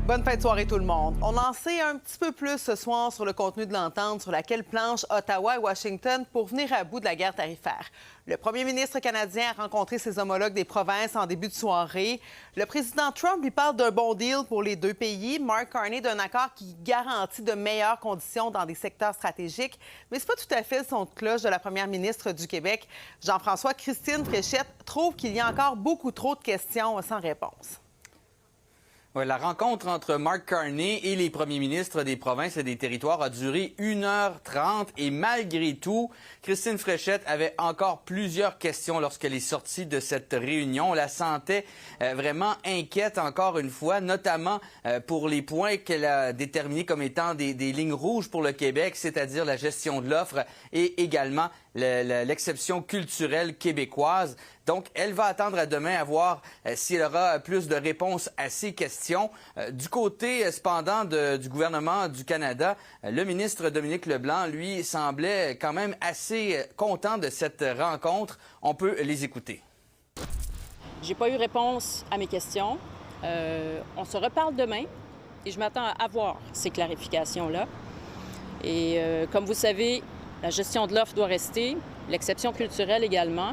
Bonne fin de soirée tout le monde. On en sait un petit peu plus ce soir sur le contenu de l'entente sur laquelle planchent Ottawa et Washington pour venir à bout de la guerre tarifaire. Le premier ministre canadien a rencontré ses homologues des provinces en début de soirée. Le président Trump lui parle d'un bon deal pour les deux pays. Mark Carney d'un accord qui garantit de meilleures conditions dans des secteurs stratégiques. Mais c'est pas tout à fait le son de cloche de la première ministre du Québec. Jean-François, Christine Fréchette trouve qu'il y a encore beaucoup trop de questions sans réponse. Ouais, la rencontre entre Mark Carney et les premiers ministres des provinces et des territoires a duré 1h30 et malgré tout, Christine Fréchette avait encore plusieurs questions lorsqu'elle est sortie de cette réunion. On la sentait vraiment inquiète encore une fois, notamment pour les points qu'elle a déterminés comme étant des lignes rouges pour le Québec, c'est-à-dire la gestion de l'offre et également l'exception culturelle québécoise. Donc, elle va attendre à demain à voir si elle aura plus de réponses à ces questions. Du côté, cependant, du gouvernement du Canada, le ministre Dominique Leblanc, lui, semblait quand même assez content de cette rencontre. On peut les écouter. J'ai pas eu réponse à mes questions. On se reparle demain et je m'attends à avoir ces clarifications-là. Et comme vous savez, la gestion de l'offre doit rester, l'exception culturelle également.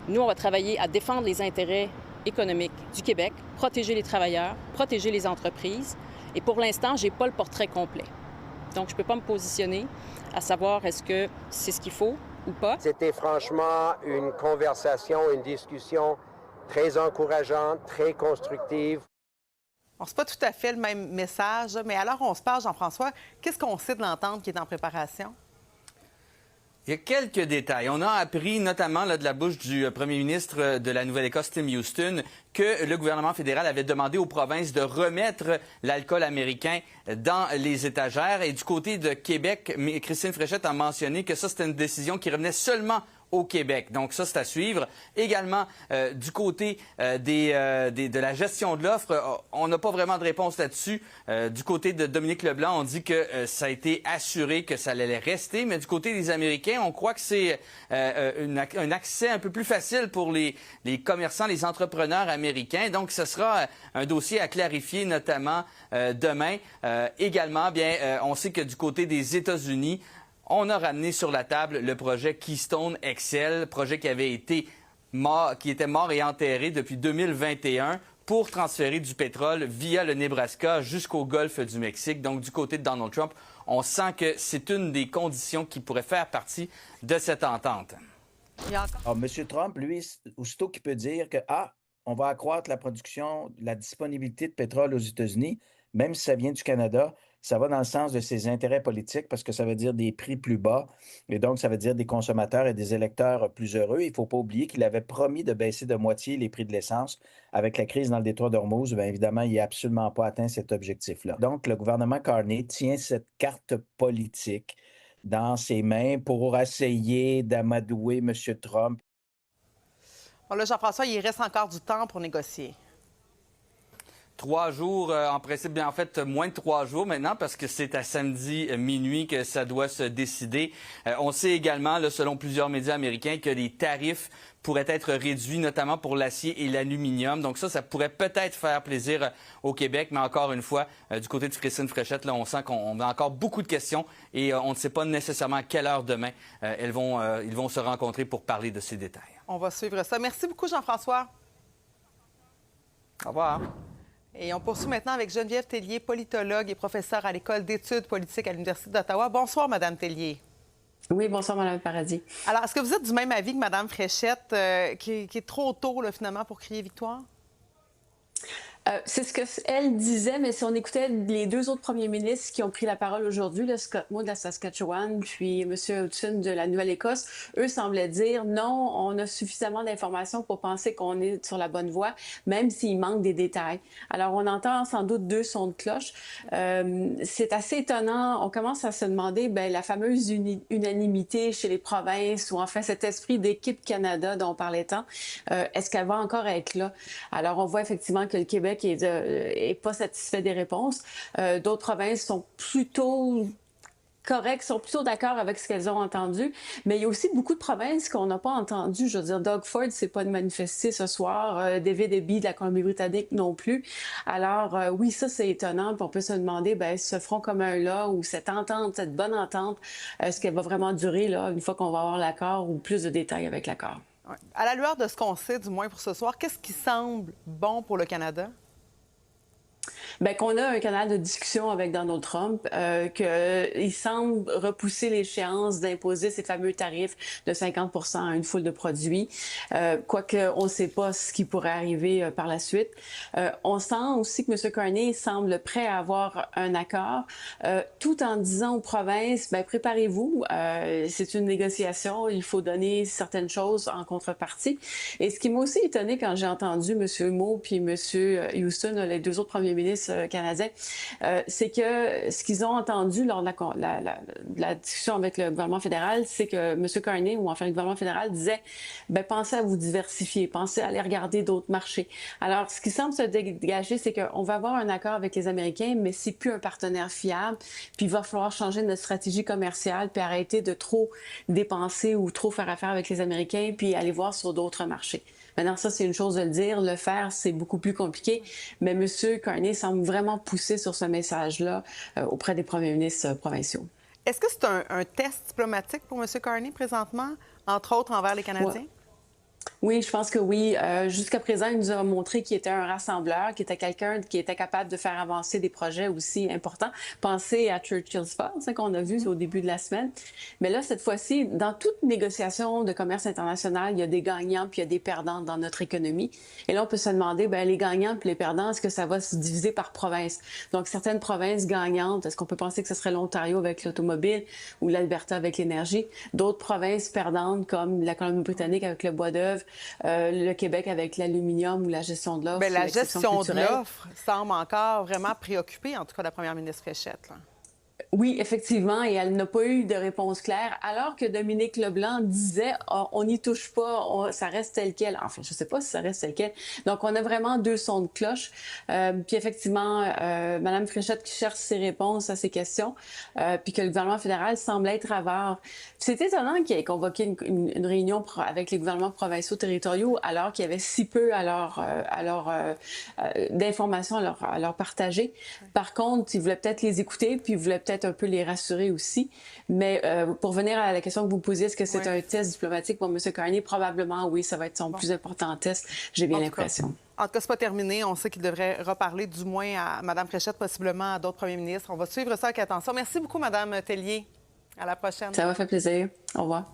Nous, on va travailler à défendre les intérêts économiques du Québec, protéger les travailleurs, protéger les entreprises. Et pour l'instant, je n'ai pas le portrait complet. Donc, je ne peux pas me positionner à savoir est-ce que c'est ce qu'il faut ou pas. C'était franchement une conversation, une discussion très encourageante, très constructive. Bon, c'est pas tout à fait le même message, mais alors on se parle, Jean-François, qu'est-ce qu'on sait de l'entente qui est en préparation? Il y a quelques détails. On a appris notamment de la bouche du premier ministre de la Nouvelle-Écosse, Tim Houston, que le gouvernement fédéral avait demandé aux provinces de remettre l'alcool américain dans les étagères. Et du côté de Québec, Christine Fréchette a mentionné que ça, c'était une décision qui revenait seulement au Québec. Donc ça, c'est à suivre. Également, du côté de la gestion de l'offre, on n'a pas vraiment de réponse là-dessus. Du côté de Dominique Leblanc, on dit que ça a été assuré que ça allait rester, mais du côté des Américains, on croit que c'est un accès un peu plus facile pour les commerçants, les entrepreneurs américains. Donc, ce sera un dossier à clarifier, notamment demain. Également, bien, on sait que du côté des États-Unis, on a ramené sur la table le projet Keystone XL, projet qui avait été qui était mort et enterré depuis 2021 pour transférer du pétrole via le Nebraska jusqu'au golfe du Mexique. Donc, du côté de Donald Trump, on sent que c'est une des conditions qui pourrait faire partie de cette entente. M. Trump, lui, aussitôt qu'il peut dire que, on va accroître la production, la disponibilité de pétrole aux États-Unis, même si ça vient du Canada, ça va dans le sens de ses intérêts politiques parce que ça veut dire des prix plus bas et donc ça veut dire des consommateurs et des électeurs plus heureux. Il ne faut pas oublier qu'il avait promis de baisser de moitié les prix de l'essence. Avec la crise dans le détroit d'Ormuz, bien évidemment, il n'a absolument pas atteint cet objectif-là. Donc, le gouvernement Carney tient cette carte politique dans ses mains pour essayer d'amadouer M. Trump. Bon, là, Jean-François, il reste encore du temps pour négocier. 3 jours, en principe, bien en fait, moins de 3 jours maintenant parce que c'est à samedi minuit que ça doit se décider. On sait également, là, selon plusieurs médias américains, que les tarifs pourraient être réduits, notamment pour l'acier et l'aluminium. Donc ça pourrait peut-être faire plaisir au Québec, mais encore une fois, du côté de Christine Fréchette, là, on sent qu'on a encore beaucoup de questions et on ne sait pas nécessairement à quelle heure demain ils vont se rencontrer pour parler de ces détails. On va suivre ça. Merci beaucoup, Jean-François. Au revoir. Et on poursuit maintenant avec Geneviève Tellier, politologue et professeure à l'École d'études politiques à l'Université d'Ottawa. Bonsoir, Madame Tellier. Oui, bonsoir, Mme Paradis. Alors, est-ce que vous êtes du même avis que Mme Fréchette, qui est trop tôt, là, finalement, pour crier victoire? C'est ce qu'elle disait, mais si on écoutait les deux autres premiers ministres qui ont pris la parole aujourd'hui, le Scott Moe de la Saskatchewan, puis M. Hudson de la Nouvelle-Écosse, eux semblaient dire non, on a suffisamment d'informations pour penser qu'on est sur la bonne voie, même s'il manque des détails. Alors, on entend sans doute deux sons de cloche. C'est assez étonnant. On commence à se demander, la fameuse unanimité chez les provinces, ou enfin cet esprit d'équipe Canada dont on parlait tant, est-ce qu'elle va encore être là? Alors, on voit effectivement que le Québec est pas satisfait des réponses. D'autres provinces sont plutôt correctes, sont plutôt d'accord avec ce qu'elles ont entendu. Mais il y a aussi beaucoup de provinces qu'on n'a pas entendues. Je veux dire, Doug Ford s'est pas manifesté ce soir, David Eby de la Colombie-Britannique non plus. Alors, oui, ça, c'est étonnant. Puis on peut se demander, bien, ce front commun-là ou cette entente, cette bonne entente, est-ce qu'elle va vraiment durer là, une fois qu'on va avoir l'accord ou plus de détails avec l'accord? Ouais. À la lueur de ce qu'on sait, du moins pour ce soir, qu'est-ce qui semble bon pour le Canada? Bien, qu'on a un canal de discussion avec Donald Trump, qu'il semble repousser l'échéance d'imposer ces fameux tarifs de 50 % à une foule de produits, quoique on ne sait pas ce qui pourrait arriver par la suite. On sent aussi que M. Carney semble prêt à avoir un accord, tout en disant aux provinces, bien, préparez-vous, c'est une négociation, il faut donner certaines choses en contrepartie. Et ce qui m'a aussi étonné quand j'ai entendu M. Moe puis M. Houston, les deux autres premiers ministres canadiens, c'est que ce qu'ils ont entendu lors de la discussion avec le gouvernement fédéral, c'est que M. Carney, ou enfin le gouvernement fédéral, disait bien, pensez à vous diversifier, pensez à aller regarder d'autres marchés. Alors, ce qui semble se dégager, c'est qu'on va avoir un accord avec les Américains, mais c'est plus un partenaire fiable, puis il va falloir changer notre stratégie commerciale, puis arrêter de trop dépenser ou trop faire affaire avec les Américains, puis aller voir sur d'autres marchés. Maintenant, ça, c'est une chose de le dire. Le faire, c'est beaucoup plus compliqué. Mais M. Carney semble vraiment pousser sur ce message-là auprès des premiers ministres provinciaux. Est-ce que c'est un test diplomatique pour M. Carney présentement, entre autres envers les Canadiens? Ouais. Oui, je pense que oui. Jusqu'à présent, il nous a montré qu'il était un rassembleur, qu'il était quelqu'un qui était capable de faire avancer des projets aussi importants. Pensez à Churchill's Falls, qu'on a vu au début de la semaine. Mais là, cette fois-ci, dans toute négociation de commerce international, il y a des gagnants puis il y a des perdants dans notre économie. Et là, on peut se demander, bien, les gagnants puis les perdants, est-ce que ça va se diviser par province? Donc, certaines provinces gagnantes, est-ce qu'on peut penser que ce serait l'Ontario avec l'automobile ou l'Alberta avec l'énergie? D'autres provinces perdantes, comme la Colombie-Britannique avec le bois d'œuvre, le Québec avec l'aluminium ou la gestion de l'offre. Bien, la gestion de l'offre semble encore vraiment préoccupée, en tout cas la première ministre Fréchette, là. Oui, effectivement, et elle n'a pas eu de réponse claire, alors que Dominique Leblanc disait on n'y touche pas, ça reste tel quel. Enfin, je ne sais pas si ça reste tel quel. Donc, on a vraiment deux sons de cloche. Puis effectivement, Mme Fréchette qui cherche ses réponses à ces questions, puis que le gouvernement fédéral semble être avare. C'est étonnant qu'il ait convoqué une réunion avec les gouvernements provinciaux territoriaux alors qu'il y avait si peu d'informations à leur partager. Par contre, ils voulaient peut-être les écouter, puis ils voulaient peut-être un peu les rassurer aussi. Mais pour venir à la question que vous posiez, est-ce que c'est un test diplomatique pour M. Carney? Probablement, oui, ça va être son plus important test. J'ai bien l'impression. En tout cas, c'est pas terminé. On sait qu'il devrait reparler du moins à Mme Fréchette, possiblement à d'autres premiers ministres. On va suivre ça avec attention. Merci beaucoup, Mme Tellier. À la prochaine. Ça m'a fait plaisir. Au revoir.